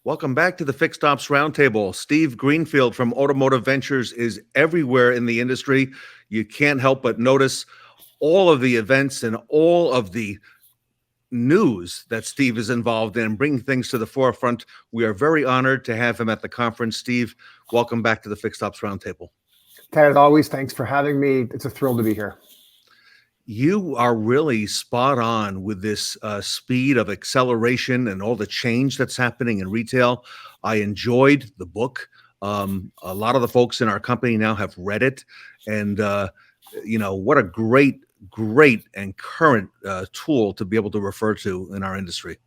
Welcome back to the Fixed Ops Roundtable. Steve Greenfield from Automotive Ventures is everywhere in the industry. You can't help but notice all of the events and all of the news that Steve is involved in, bringing things to the forefront. We are very honored to have him at the conference. Steve, welcome back to the Fixed Ops Roundtable. Ted, as always, thanks for having me. It's a thrill to be here. You are really spot on with this speed of acceleration and all the change that's happening in retail. I enjoyed the book. A lot of the folks in our company now have read it. And, what a great and current tool to be able to refer to in our industry.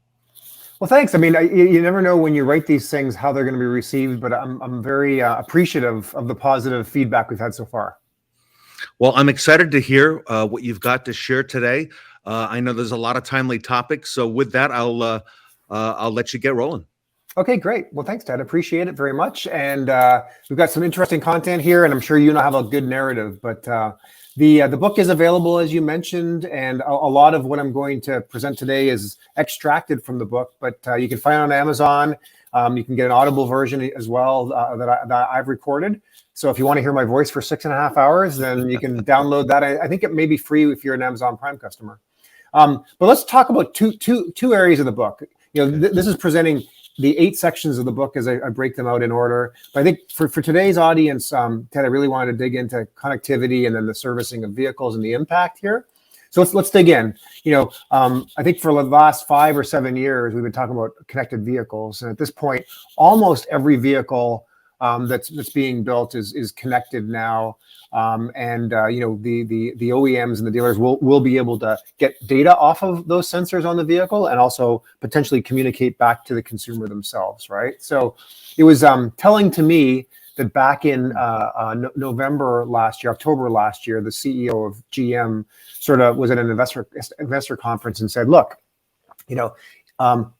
Well, thanks. I mean, you never know when you write these things how they're going to be received, but I'm very appreciative of the positive feedback we've had so far. Well, I'm excited to hear what you've got to share today. I know there's a lot of timely topics, so with that, I'll let you get rolling. Okay, great. Well, thanks, Ted. Appreciate it very much. And we've got some interesting content here, and I'm sure you and I have a good narrative. But the book is available, as you mentioned, and a lot of what I'm going to present today is extracted from the book. But you can find it on Amazon. You can get an Audible version as well that I've recorded. So if you want to hear my voice for 6.5 hours, then you can download that. I think it may be free if you're an Amazon Prime customer. But let's talk about two areas of the book. This is presenting the 8 sections of the book as I break them out in order. But I think for today's audience, Ted, I really wanted to dig into connectivity and then the servicing of vehicles and the impact here. So let's dig in. I think for the last 5 or 7 years, we've been talking about connected vehicles. And at this point, almost every vehicle that's being built is connected now. The OEMs and the dealers will be able to get data off of those sensors on the vehicle and also potentially communicate back to the consumer themselves, right? So it was telling to me that back in October last year, the CEO of GM sort of was at an investor conference and said, look,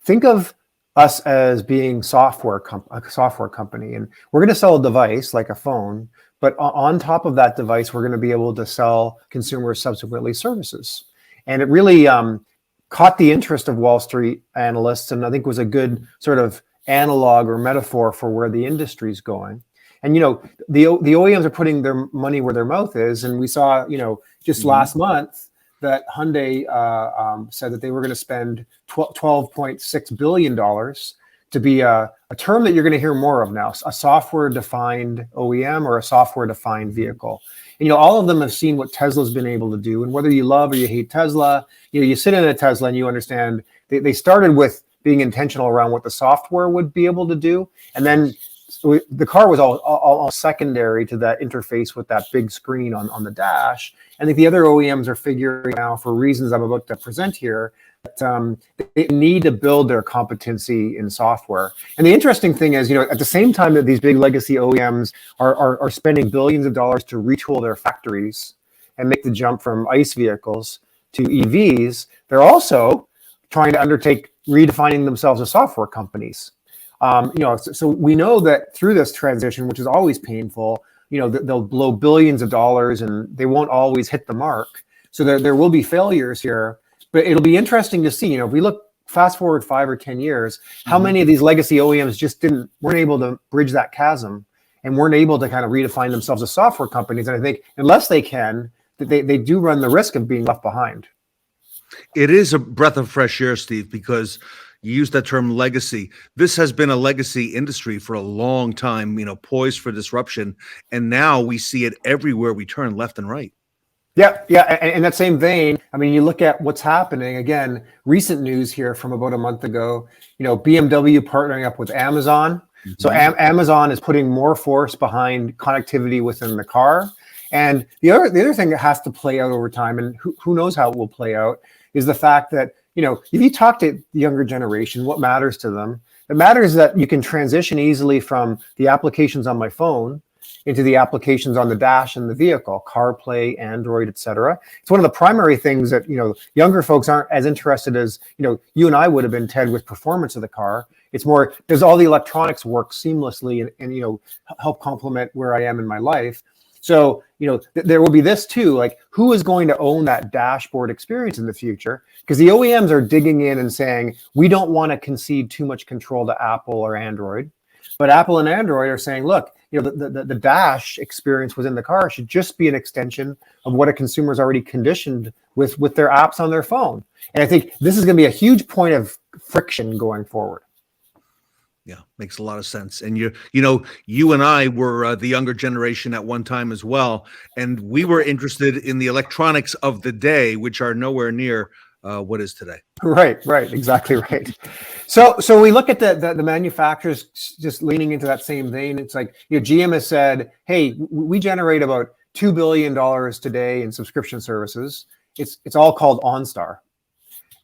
think of us as being a software company, and we're going to sell a device like a phone, but on top of that device, we're going to be able to sell consumers subsequently services. And it really caught the interest of Wall Street analysts, and I think was a good sort of analog or metaphor for where the industry is going. And the OEMs are putting their money where their mouth is, and we saw just last month that Hyundai said that they were going to spend $12.6 billion to be a term that you're going to hear more of now, a software-defined OEM or a software-defined vehicle. And all of them have seen what Tesla's been able to do. And whether you love or you hate Tesla, you sit in a Tesla and you understand they started with being intentional around what the software would be able to do, and then the car was all secondary to that interface with that big screen on the dash. I think the other OEMs are figuring out, for reasons I'm about to present here, that they need to build their competency in software. And the interesting thing is, at the same time that these big legacy OEMs are spending billions of dollars to retool their factories and make the jump from ICE vehicles to EVs, they're also trying to undertake redefining themselves as software companies. So we know that through this transition, which is always painful, they'll blow billions of dollars and they won't always hit the mark. So there will be failures here, but it'll be interesting to see, if we look fast forward 5 or 10 years, how many of these legacy OEMs just weren't able to bridge that chasm and weren't able to kind of redefine themselves as software companies. And I think unless they can, they do run the risk of being left behind. It is a breath of fresh air, Steve, because you use that term legacy. This has been a legacy industry for a long time, poised for disruption. And now we see it everywhere we turn, left and right. Yeah. In that same vein, I mean, you look at what's happening. Again, recent news here from about a month ago, BMW partnering up with Amazon. Mm-hmm. So Amazon is putting more force behind connectivity within the car. And the other thing that has to play out over time, and who knows how it will play out, is the fact that if you talk to the younger generation, what matters to them? It matters that you can transition easily from the applications on my phone into the applications on the dash in the vehicle, CarPlay, Android, et cetera. It's one of the primary things that, younger folks aren't as interested as, you and I would have been, Ted, with performance of the car. It's more, does all the electronics work seamlessly and help complement where I am in my life? So, there will be this too, like who is going to own that dashboard experience in the future? Because the OEMs are digging in and saying, we don't want to concede too much control to Apple or Android. But Apple and Android are saying, look, the dash experience within the car should just be an extension of what a consumer is already conditioned with their apps on their phone. And I think this is going to be a huge point of friction going forward. Yeah, makes a lot of sense. And you and I were the younger generation at one time as well, and we were interested in the electronics of the day, which are nowhere near what is today. Right, exactly right. So we look at the manufacturers just leaning into that same vein. It's like GM has said, hey, we generate about $2 billion today in subscription services. It's all called OnStar,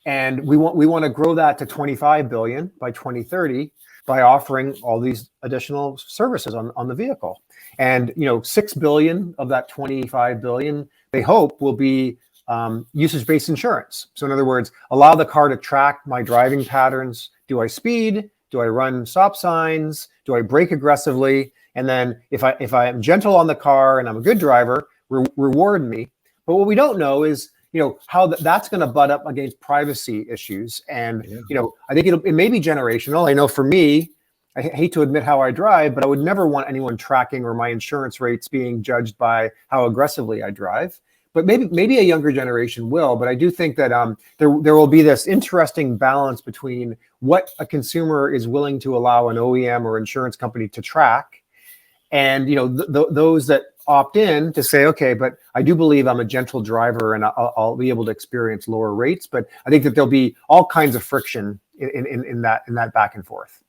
and we want to grow that to 25 billion by 2030 by offering all these additional services on the vehicle. And 6 billion of that 25 billion, they hope, will be usage-based insurance. So in other words, allow the car to track my driving patterns. Do I speed? Do I run stop signs? Do I brake aggressively? And then if I am gentle on the car and I'm a good driver, reward me. But what we don't know is how that's going to butt up against privacy issues. And I think it may be generational. I know for me, I hate to admit how I drive, but I would never want anyone tracking or my insurance rates being judged by how aggressively I drive. But maybe a younger generation will. But I do think that there will be this interesting balance between what a consumer is willing to allow an OEM or insurance company to track, and those that opt in to say, okay, but I do believe I'm a gentle driver and I'll be able to experience lower rates. But I think that there'll be all kinds of friction in that back and forth.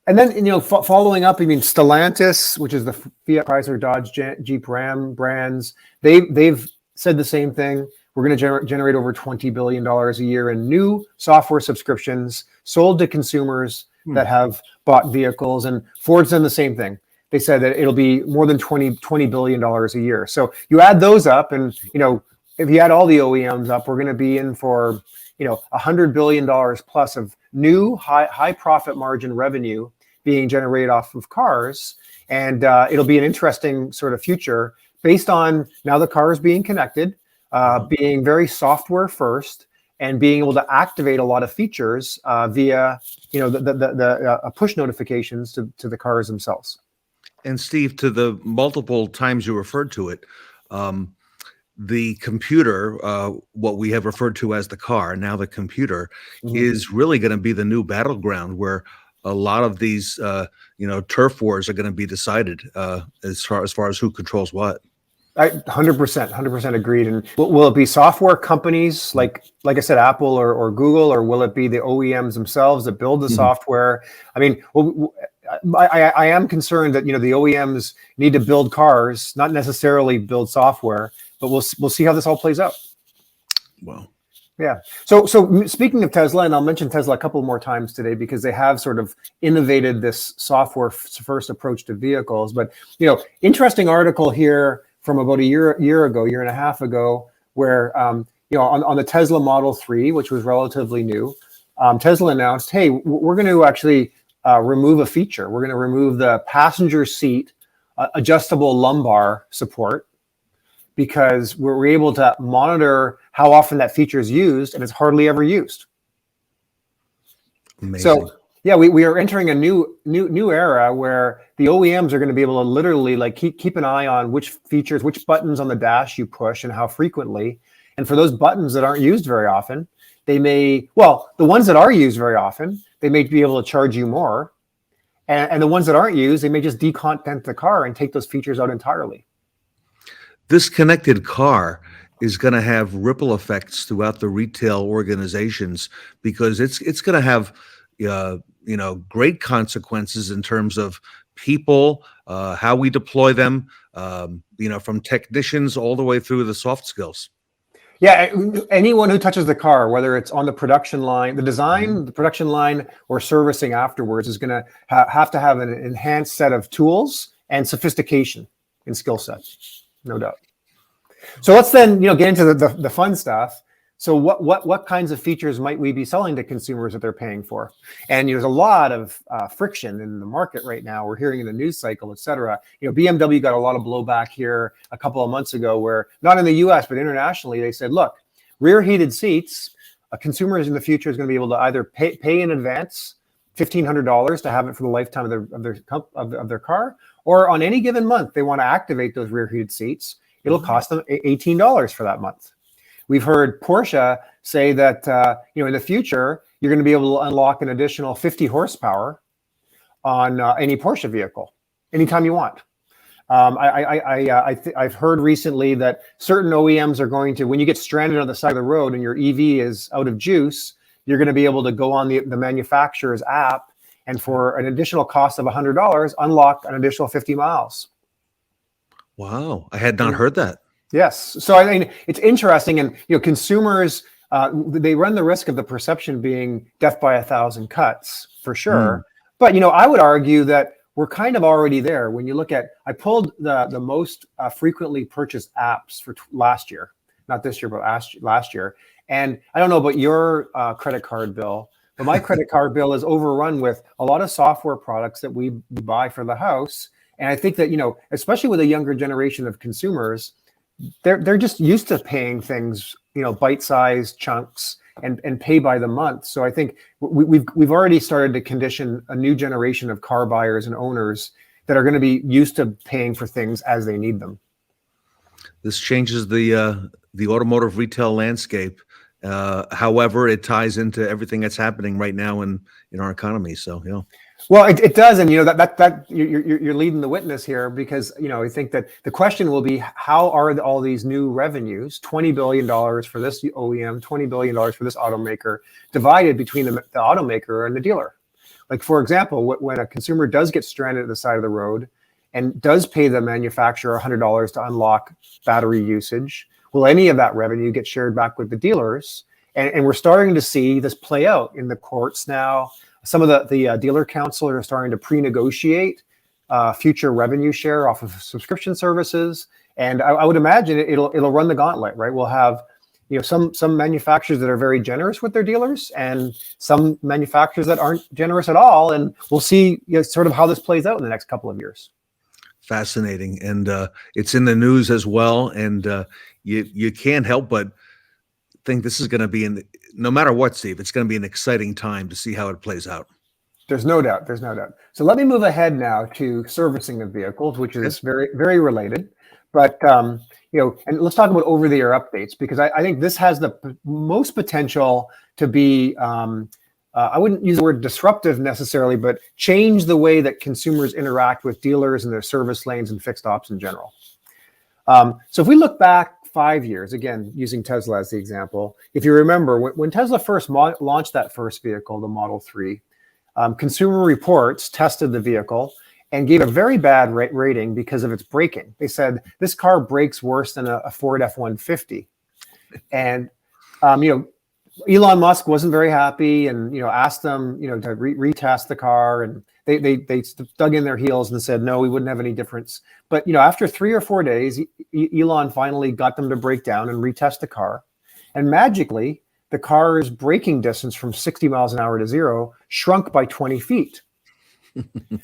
And then, following up, Stellantis, which is the Fiat, Chrysler, Dodge, Jeep, Ram brands, they've said the same thing. We're going to generate over $20 billion a year in new software subscriptions sold to consumers that have bought vehicles. And Ford's done the same thing. They said that it'll be more than $20 billion a year. So you add those up, and if you add all the OEMs up, we're going to be in for $100 billion plus of new high profit margin revenue being generated off of cars. And it'll be an interesting sort of future based on now the car is being connected, being very software first, and being able to activate a lot of features via the push notifications to the cars themselves. And Steve, to the multiple times you referred to it, the computer, what we have referred to as the car, now the computer, is really going to be the new battleground where a lot of these, turf wars are going to be decided as far as who controls what. 100% agreed. And will it be software companies like I said, Apple or Google, or will it be the OEMs themselves that build the software? I am concerned that the OEMs need to build cars, not necessarily build software. But we'll see how this all plays out. Wow. Yeah. So speaking of Tesla, and I'll mention Tesla a couple more times today because they have sort of innovated this software first approach to vehicles. But interesting article here from about a year and a half ago, where on the Tesla Model 3, which was relatively new, Tesla announced, hey, we're going to actually remove a feature. We're going to remove the passenger seat adjustable lumbar support, because we're able to monitor how often that feature is used, and it's hardly ever used. Amazing. So yeah, we are entering a new era where the OEMs are going to be able to literally keep an eye on which features, which buttons on the dash you push and how frequently. And for those buttons that aren't used very often, the ones that are used very often, they may be able to charge you more. And the ones that aren't used, they may just decontent the car and take those features out entirely. This connected car is going to have ripple effects throughout the retail organizations, because it's going to have great consequences in terms of people, how we deploy them, from technicians all the way through the soft skills. Yeah, anyone who touches the car, whether it's on the production line, the design, the production line, or servicing afterwards, is going to have to have an enhanced set of tools and sophistication and skill sets. No doubt. So let's then, get into the fun stuff. So what kinds of features might we be selling to consumers that they're paying for? And there's a lot of friction in the market right now. We're hearing in the news cycle, et cetera. BMW got a lot of blowback here a couple of months ago, where not in the U.S. but internationally, they said, look, rear heated seats. Consumers in the future is going to be able to either pay in advance $1,500 to have it for the lifetime of their car, or on any given month they want to activate those rear heated seats. It'll cost them $18 for that month. We've heard Porsche say that in the future you're going to be able to unlock an additional 50 horsepower on any Porsche vehicle anytime you want. I've heard recently that certain OEMs are going to, when you get stranded on the side of the road and your EV is out of juice, you're going to be able to go on the manufacturer's app and for an additional cost of $100, unlock an additional 50 miles. Wow, I had not heard that. Yes. So I mean, it's interesting, and consumers they run the risk of the perception being death by a thousand cuts for sure. But I would argue that we're kind of already there. When you look at, I pulled the most frequently purchased apps for last year, not this year, but last year. And I don't know about your credit card bill, but my credit card bill is overrun with a lot of software products that we buy for the house. And I think that, especially with a younger generation of consumers, they're just used to paying things, bite-sized chunks and pay by the month. So I think we've already started to condition a new generation of car buyers and owners that are going to be used to paying for things as they need them. This changes the automotive retail landscape. However, it ties into everything that's happening right now in our economy. So, Well, it does, and that you're leading the witness here, because I think that the question will be, how are all these new revenues, $20 billion for this OEM, $20 billion for this automaker, divided between the automaker and the dealer? Like, for example, when a consumer does get stranded at the side of the road and does pay the manufacturer $100 to unlock battery usage, will any of that revenue get shared back with the dealers? And we're starting to see this play out in the courts now. Some of the dealer council are starting to pre-negotiate future revenue share off of subscription services, and I would imagine it'll run the gauntlet, right? We'll have some manufacturers that are very generous with their dealers, and some manufacturers that aren't generous at all, and we'll see sort of how this plays out in the next couple of years. Fascinating, and it's in the news as well, and you can't help but think this is going to be no matter what, Steve, it's going to be an exciting time to see how it plays out. There's no doubt. So let me move ahead now to servicing of vehicles, which is very, very related. But and let's talk about over-the-air updates, because I think this has the most potential to be, I wouldn't use the word disruptive necessarily, but change the way that consumers interact with dealers and their service lanes and fixed ops in general. So if we look back 5 years, again, using Tesla as the example, if you remember, when Tesla first launched that first vehicle, the Model 3, Consumer Reports tested the vehicle and gave a very bad rating because of its braking. They said, this car brakes worse than a Ford F-150. And, Elon Musk wasn't very happy and, asked them, to retest the car. And they dug in their heels and said, no, we wouldn't have any difference. But, after 3 or 4 days, Elon finally got them to break down and retest the car. And magically, the car's braking distance from 60 miles an hour to 0 shrunk by 20 feet.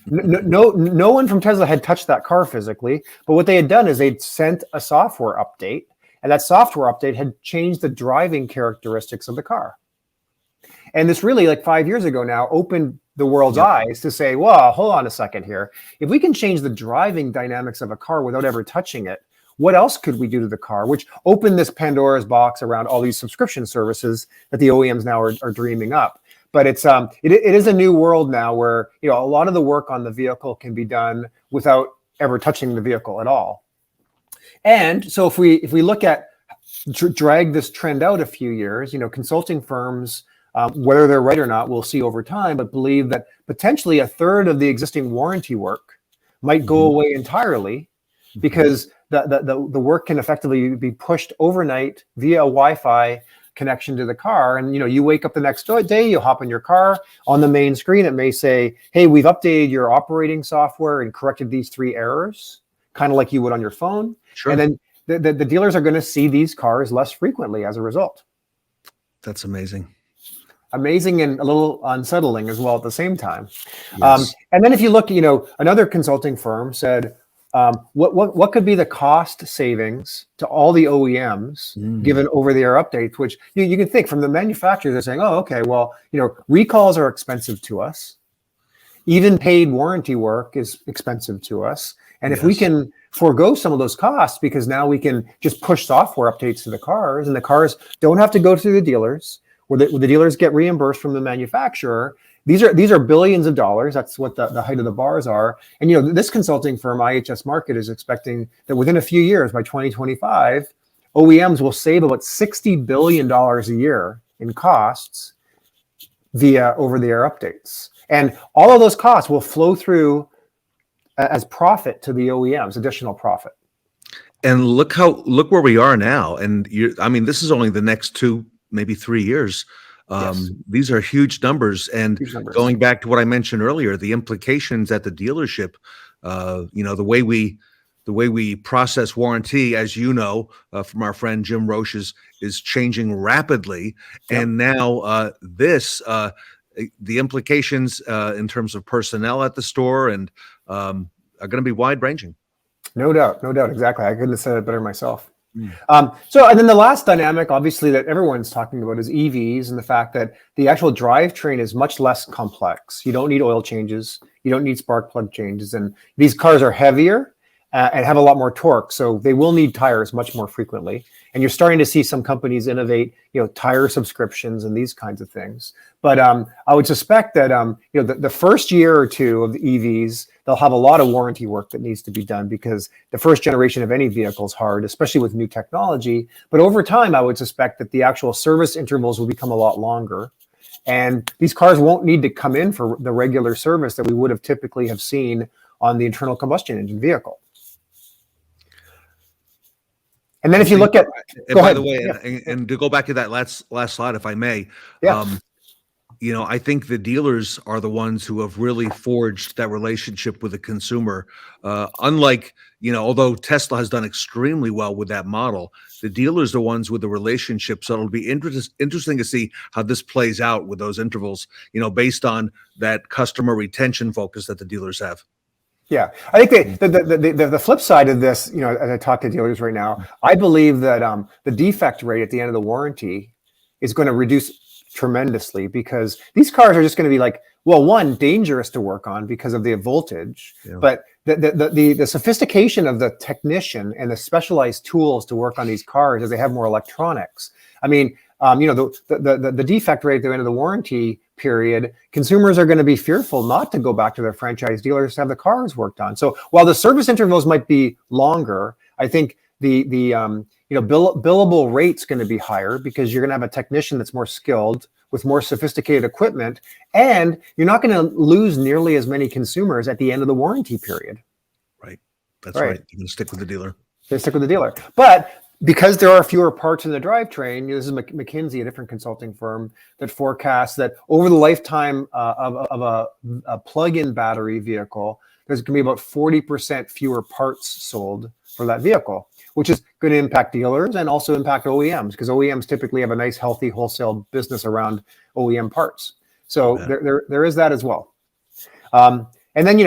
No one from Tesla had touched that car physically. But what they had done is they'd sent a software update. And that software update had changed the driving characteristics of the car. And this really, like 5 years ago now, opened the world's eyes to say, well, hold on a second here. If we can change the driving dynamics of a car without ever touching it, what else could we do to the car? Which opened this Pandora's box around all these subscription services that the OEMs now are dreaming up. But it is a new world now where a lot of the work on the vehicle can be done without ever touching the vehicle at all. And so if we look at drag this trend out a few years, consulting firms, whether they're right or not, we'll see over time, but believe that potentially a third of the existing warranty work might go away entirely, because the work can effectively be pushed overnight via a Wi-Fi connection to the car. And you wake up the next day, you hop in your car, on the main screen it may say, hey, we've updated your operating software and corrected these 3 errors, kind of like you would on your phone. Sure. And then the dealers are going to see these cars less frequently as a result. That's amazing. Amazing and a little unsettling as well at the same time. Yes. And then if you look, another consulting firm said, what could be the cost savings to all the OEMs given over-the-air updates? Which you can think from the manufacturers, they're saying, oh, okay, well, recalls are expensive to us. Even paid warranty work is expensive to us. And if we can forego some of those costs, because now we can just push software updates to the cars, and the cars don't have to go through the dealers, where the dealers get reimbursed from the manufacturer. These are billions of dollars. That's what the height of the bars are. And this consulting firm, IHS Markit, is expecting that within a few years, by 2025, OEMs will save about $60 billion a year in costs via over-the-air updates. And all of those costs will flow through as profit to the OEMs, additional profit. And look where we are now. And this is only the next 2, maybe 3 years. These are huge numbers. And going back to what I mentioned earlier, the implications at the dealership, the way we process warranty, as from our friend Jim Roche, is changing rapidly. And now the implications in terms of personnel at the store and are going to be wide ranging. No doubt. Exactly. I couldn't have said it better myself. And then the last dynamic, obviously, that everyone's talking about is EVs, and the fact that the actual drivetrain is much less complex. You don't need oil changes. You don't need spark plug changes. And these cars are heavier and have a lot more torque. So they will need tires much more frequently. And you're starting to see some companies innovate, tire subscriptions and these kinds of things. But I would suspect that, the first year or two of the EVs, they'll have a lot of warranty work that needs to be done, because the first generation of any vehicle is hard, especially with new technology. But over time, I would suspect that the actual service intervals will become a lot longer. And these cars won't need to come in for the regular service that we would have typically have seen on the internal combustion engine vehicle. And then if you look at, by the way, and to go back to that last slide, if I may, I think the dealers are the ones who have really forged that relationship with the consumer. Unlike, although Tesla has done extremely well with that model, the dealers are the ones with the relationship. So it'll be interesting to see how this plays out with those intervals, based on that customer retention focus that the dealers have. Yeah, I think the flip side of this, as I talk to dealers right now, I believe that the defect rate at the end of the warranty is going to reduce tremendously, because these cars are just going to be dangerous to work on because of the voltage, but the sophistication of the technician and the specialized tools to work on these cars as they have more electronics. I mean, the defect rate at the end of the warranty period, consumers are going to be fearful not to go back to their franchise dealers to have the cars worked on. So while the service intervals might be longer, I think the billable rate's going to be higher, because you're going to have a technician that's more skilled with more sophisticated equipment, and you're not going to lose nearly as many consumers at the end of the warranty period. Right. That's right. You're going to stick with the dealer. But because there are fewer parts in the drivetrain, this is McKinsey, a different consulting firm, that forecasts that over the lifetime of a plug-in battery vehicle, there's going to be about 40% fewer parts sold for that vehicle, which is going to impact dealers and also impact OEMs, because OEMs typically have a nice, healthy wholesale business around OEM parts. So there is that as well. And then,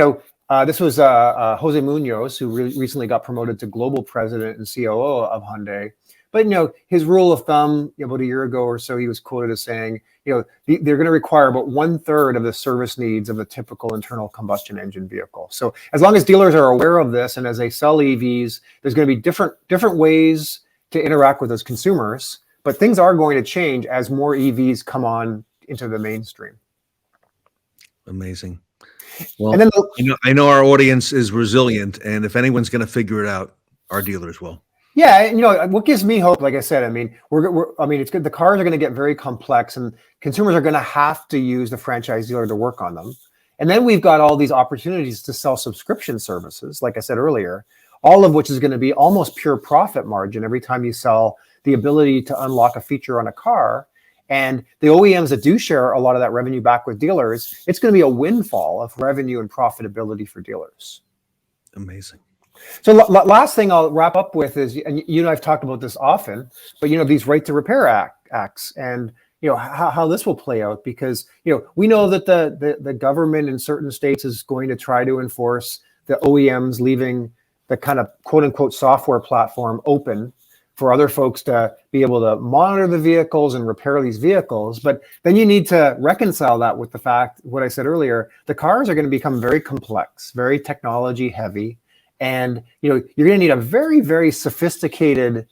this was Jose Munoz, who recently got promoted to global president and COO of Hyundai. But, his rule of thumb, about a year ago or so, he was quoted as saying, they're going to require about 1/3 of the service needs of a typical internal combustion engine vehicle. So as long as dealers are aware of this, and as they sell EVs, there's going to be different ways to interact with those consumers. But things are going to change as more EVs come on into the mainstream. Amazing. Well, and then I know our audience is resilient, and if anyone's going to figure it out, our dealers will. Yeah, what gives me hope, like I said, it's good. The cars are going to get very complex, and consumers are going to have to use the franchise dealer to work on them. And then we've got all these opportunities to sell subscription services, like I said earlier, all of which is going to be almost pure profit margin every time you sell the ability to unlock a feature on a car. And the OEMs that do share a lot of that revenue back with dealers, it's going to be a windfall of revenue and profitability for dealers. Amazing. So last thing I'll wrap up with is, and I've talked about this often, but these right to repair X, and how this will play out, because we know that the government in certain states is going to try to enforce the OEMs leaving the kind of quote unquote software platform open for other folks to be able to monitor the vehicles and repair these vehicles. But then you need to reconcile that with the fact, what I said earlier, the cars are going to become very complex, very technology heavy. And you're going to need a very, very sophisticated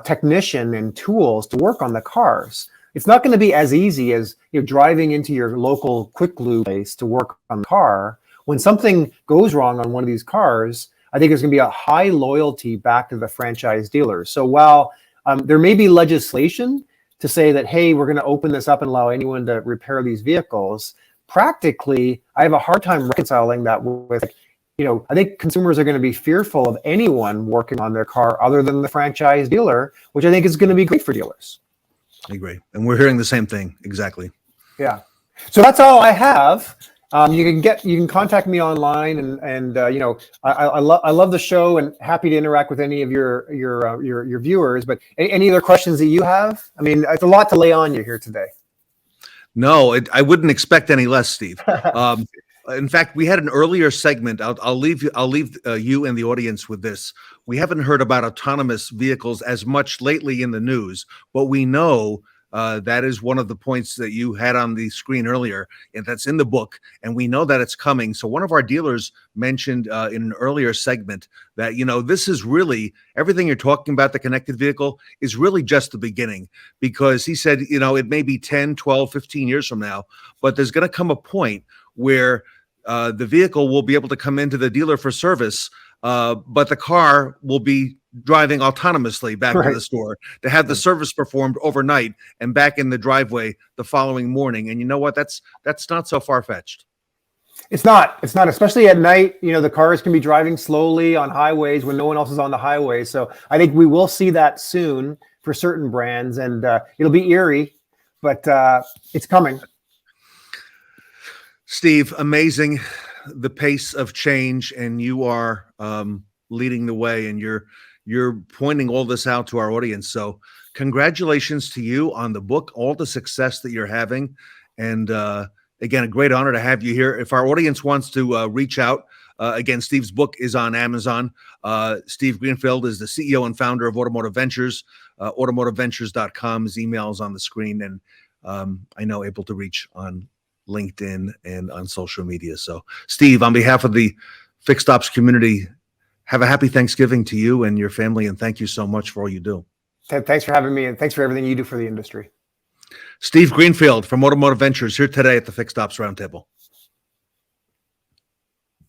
technician and tools to work on the cars. It's not going to be as easy as driving into your local quick lube place to work on the car. When something goes wrong on one of these cars, I think there's going to be a high loyalty back to the franchise dealers. So while there may be legislation to say that, hey, we're going to open this up and allow anyone to repair these vehicles, practically, I have a hard time reconciling that with, I think consumers are going to be fearful of anyone working on their car other than the franchise dealer, which I think is going to be great for dealers. I agree. And we're hearing the same thing. Exactly. Yeah. So that's all I have. You can contact me online, and I love the show and happy to interact with any of your viewers. But any other questions that you have? I mean, it's a lot to lay on you here today. No, I wouldn't expect any less, Steve. In fact, we had an earlier segment. I'll leave you and the audience with this. We haven't heard about autonomous vehicles as much lately in the news, but we know that is one of the points that you had on the screen earlier, and that's in the book, and we know that it's coming. So one of our dealers mentioned in an earlier segment that, this is really, everything you're talking about, the connected vehicle, is really just the beginning, because he said, it may be 10, 12, 15 years from now, but there's going to come a point where the vehicle will be able to come into the dealer for service, but the car will be driving autonomously back to the store to have the service performed overnight and back in the driveway the following morning. And you know what? That's not so far-fetched. It's not, especially at night. The cars can be driving slowly on highways when no one else is on the highway. So I think we will see that soon for certain brands, and it'll be eerie, but it's coming. Steve, amazing, the pace of change, and you are leading the way, and you're pointing all this out to our audience. So congratulations to you on the book, all the success that you're having. And again, a great honor to have you here. If our audience wants to reach out, again, Steve's book is on Amazon. Steve Greenfield is the CEO and founder of Automotive Ventures. AutomotiveVentures.com. His email is on the screen, and I know able to reach on LinkedIn and on social media. So Steve, on behalf of the Fixed Ops community, have a happy Thanksgiving to you and your family, and thank you so much for all you do. Ted, thanks for having me, and thanks for everything you do for the industry. Steve Greenfield from Automotive Ventures here today at the Fixed Ops Roundtable.